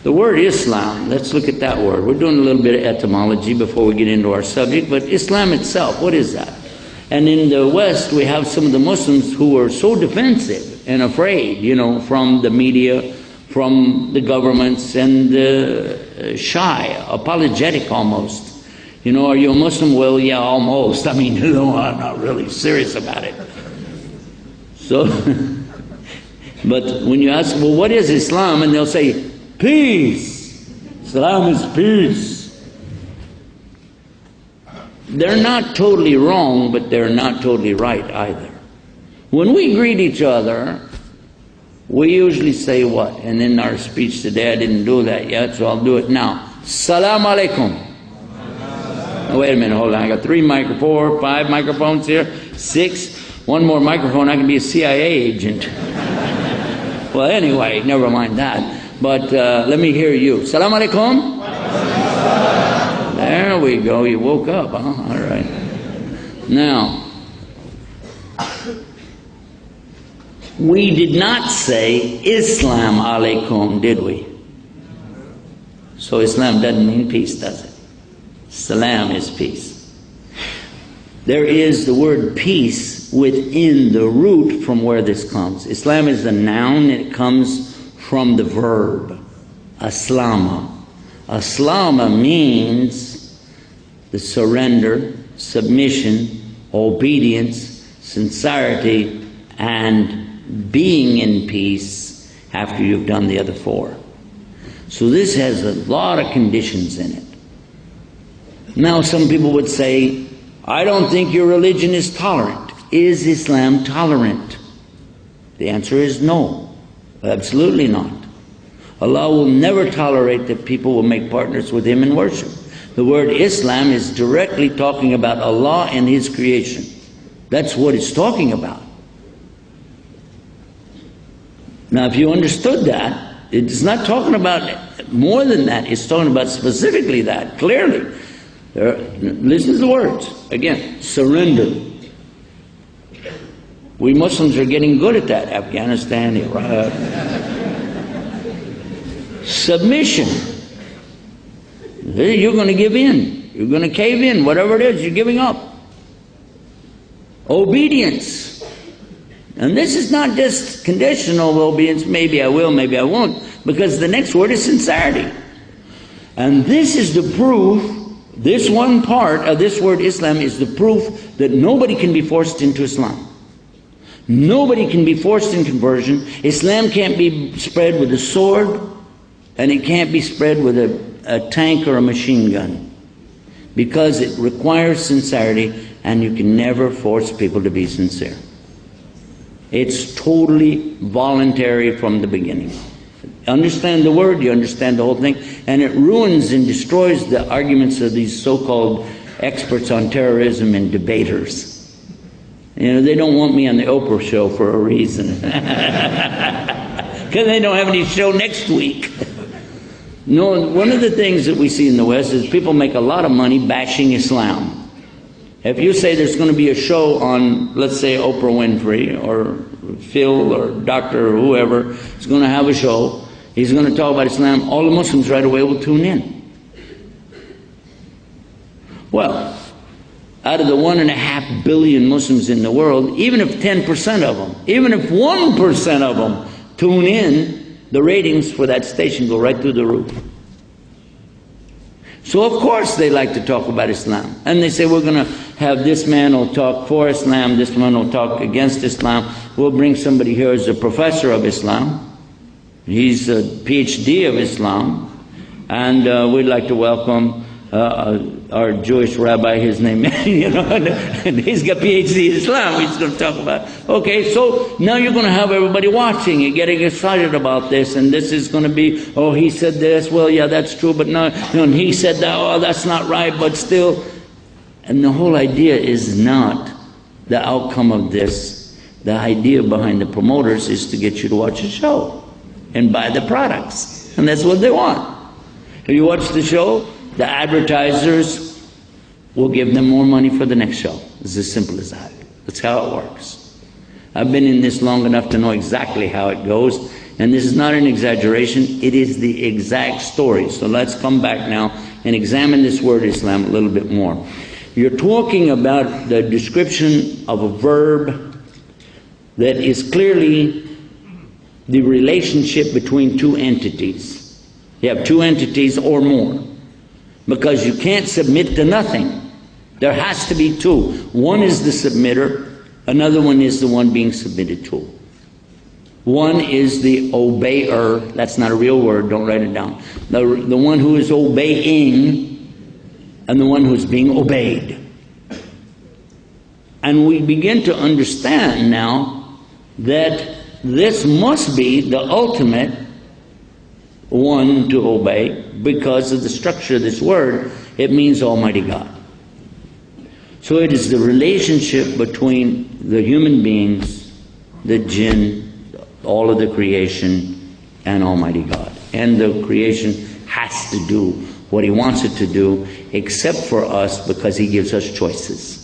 The word Islam, let's look at that word. We're doing a little bit of etymology before we get into our subject, but Islam itself, what is that? And in the West, we have some of the Muslims who are so defensive and afraid, you know, from the media, from the governments, and shy, apologetic almost. You know, are you a Muslim? Well, yeah, almost. I mean, no, I'm not really serious about it. So, but when you ask, well, what is Islam? And they'll say, peace. Islam is peace. They're not totally wrong, but they're not totally right either. When we greet each other, we usually say what? And in our speech today, I didn't do that yet, so I'll do it now. Salam alaikum. Oh, wait a minute, hold on. I got 5 microphones here, 6. One more microphone, I can be a CIA agent. Well, anyway, never mind that. But let me hear you. Salam alaikum. There we go. You woke up, huh? All right. Now, we did not say Islam alaikum, did we? So Islam doesn't mean peace, does it? Salam is peace. There is the word peace within the root from where this comes. Islam is a noun, and it comes from the verb aslama. Aslama means the surrender, submission, obedience, sincerity, and being in peace after you've done the other 4. So this has a lot of conditions in it. Now some people would say, I don't think your religion is tolerant. Is Islam tolerant? The answer is no, absolutely not. Allah will never tolerate that people will make partners with Him in worship. The word Islam is directly talking about Allah and His creation. That's what it's talking about. Now if you understood that, it's not talking about more than that. It's talking about specifically that, clearly. Listen to the words. Again, surrender. We Muslims are getting good at that. Afghanistan, Iraq. Submission. You're going to give in. You're going to cave in. Whatever it is, you're giving up. Obedience. And this is not just conditional obedience. Maybe I will, maybe I won't. Because the next word is sincerity. And this is the proof. This one part of this word Islam is the proof that nobody can be forced into Islam. Nobody can be forced in conversion. Islam can't be spread with a sword, and it can't be spread with a tank or a machine gun, because it requires sincerity, and you can never force people to be sincere. It's totally voluntary from the beginning. Understand the word, you understand the whole thing, and it ruins and destroys the arguments of these so-called experts on terrorism and debaters. You know, they don't want me on the Oprah show for a reason. Because they don't have any show next week. No, one of the things that we see in the West is people make a lot of money bashing Islam. If you say there's going to be a show on, let's say, Oprah Winfrey or Phil or Doctor or whoever is going to have a show, he's going to talk about Islam, all the Muslims right away will tune in. Well, out of the 1.5 billion Muslims in the world, even if 10% of them, even if 1% of them tune in, the ratings for that station go right through the roof. So of course they like to talk about Islam. And they say, we're going to have this man will talk for Islam, this man will talk against Islam. We'll bring somebody here who's a professor of Islam. He's a PhD of Islam. And we'd like to welcome our Jewish rabbi, his name, you know, and he's got PhD in Islam. He's going to talk about. Okay, so now you're going to have everybody watching and getting excited about this, and this is going to be, oh, he said this, well, yeah, that's true, but no, and he said that, oh, that's not right, but still. And the whole idea is not the outcome of this. The idea behind the promoters is to get you to watch a show and buy the products, and that's what they want. If you watch the show, the advertisers will give them more money for the next show. It's as simple as that. That's how it works. I've been in this long enough to know exactly how it goes. And this is not an exaggeration, it is the exact story. So let's come back now and examine this word Islam a little bit more. You're talking about the description of a verb that is clearly the relationship between two entities. You have two entities or more, because you can't submit to nothing. There has to be two. One is the submitter, another one is the one being submitted to. One is the obeyer. That's not a real word, don't write it down. The one who is obeying and the one who's being obeyed. And we begin to understand now that this must be the ultimate one to obey, because of the structure of this word. It means Almighty God. So it is the relationship between the human beings, the jinn, all of the creation, and Almighty God. And the creation has to do what He wants it to do, except for us, because He gives us choices.